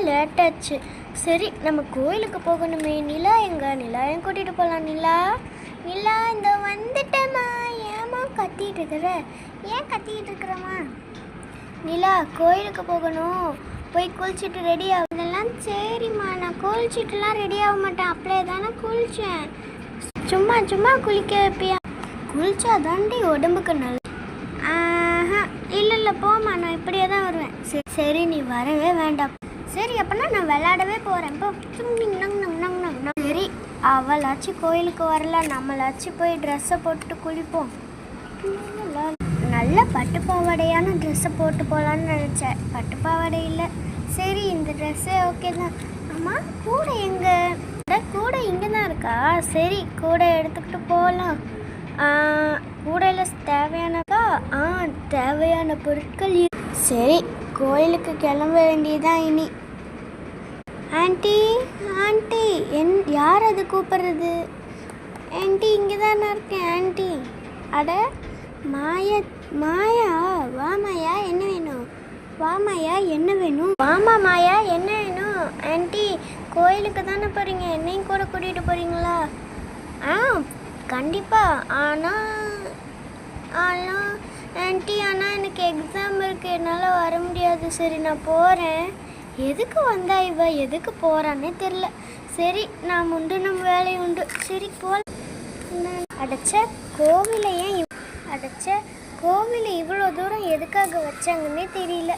Late ஆச்சு. சரி நம்ம கோயிலுக்கு போகணுமே. நிலா எங்க? நிலாவையும் கூட்டிகிட்டு போகலாம். நிலா நிலா இந்த வந்துட்டேம்மா. ஏம்மா கத்திட்டு இருக்கிற? ஏன் கத்திக்கிட்டு இருக்கிறம்மா? நிலா கோயிலுக்கு போகணும், போய் குளிச்சுட்டு ரெடி ஆகுதெல்லாம். சரிம்மா, நான் குளிச்சுட்டுலாம் ரெடி ஆக மாட்டேன், அப்படியே தானே குளித்தேன். சும்மா சும்மா குளிக்க வைப்பியா? குளிச்சா தாண்டி உடம்புக்கு நல்ல. இல்லை போம்மா, நான் இப்படியே தான் வருவேன். சரி நீ வரவே வேண்டாம். சரி அப்போனா நான் விளையாடவே போகிறேன். இப்போ சரி, அவளாச்சும் கோயிலுக்கு வரல, நம்மளாச்சும் போய் ட்ரெஸ்ஸை போட்டுட்டு குளிப்போம். நல்ல பட்டு பாவாடையான ட்ரெஸ்ஸை போட்டு போகலான்னு நினச்சேன். பட்டு பாவாடை இல்லை. சரி இந்த ட்ரெஸ்ஸே ஓகே தான். ஆமாம், கூடை எங்கே? கூடை இங்கே தான் இருக்கா? சரி கூடை எடுத்துக்கிட்டு போகலாம். கூடையில் தேவையானதா? தேவையான பொருட்கள். சரி கோயிலுக்கு கிளம்ப வேண்டியதான் இனி. ஆண்டி ஆண்டி, யார் அது கூப்பிட்றது? ஆண்டி இங்கே தானே இருக்கேன் ஆண்டி. அட மாயா, மாயா வா மாயா, என்ன வேணும்? வா மாயா, என்ன வேணும்? வாமா மாயா, என்ன வேணும்? ஆண்டி கோயிலுக்கு தானே போகிறீங்க, என்னையும் கூட கூட்டிகிட்டு போகிறீங்களா? கண்டிப்பாக. ஆனால் ஆண்டி, ஆனால் எனக்கு எக்ஸாம் இருக்குது, என்னால் வர முடியாது. சரி நான் போகிறேன். எதுக்கு வந்தா இவ, எதுக்கு போகிறான்னே தெரில. சரி நான் உண்டு, நம்ம வேலை உண்டு. சரி போல். அடைச்ச கோவிலை ஏன் கோவிலை இவ்வளோ தூரம் எதுக்காக வச்சாங்கன்னே தெரியல.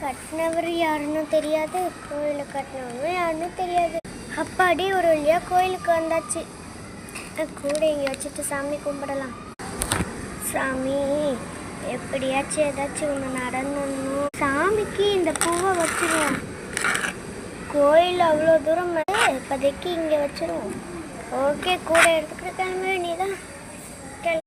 கட்டினவர் யாருன்னு தெரியாது, கோயிலை கட்டினவரும் யாருன்னு தெரியாது. அப்பாடி ஒரு வழியாக கோயிலுக்கு வந்தாச்சு. கூட இங்கே வச்சுட்டு சாமி கும்பிடலாம். சாமி எப்படியாச்சும் ஏதாச்சும் ஒன்று நடந்துடணும். சாமிக்கு இந்த பூவை வச்சுருவோம். கோயில் அவ்வளோ தூரம் இப்போதைக்கு இங்கே வச்சுருவோம். ஓகே, கூட எடுத்துக்கிட்டு கிளம்ப வேண்டியதான்.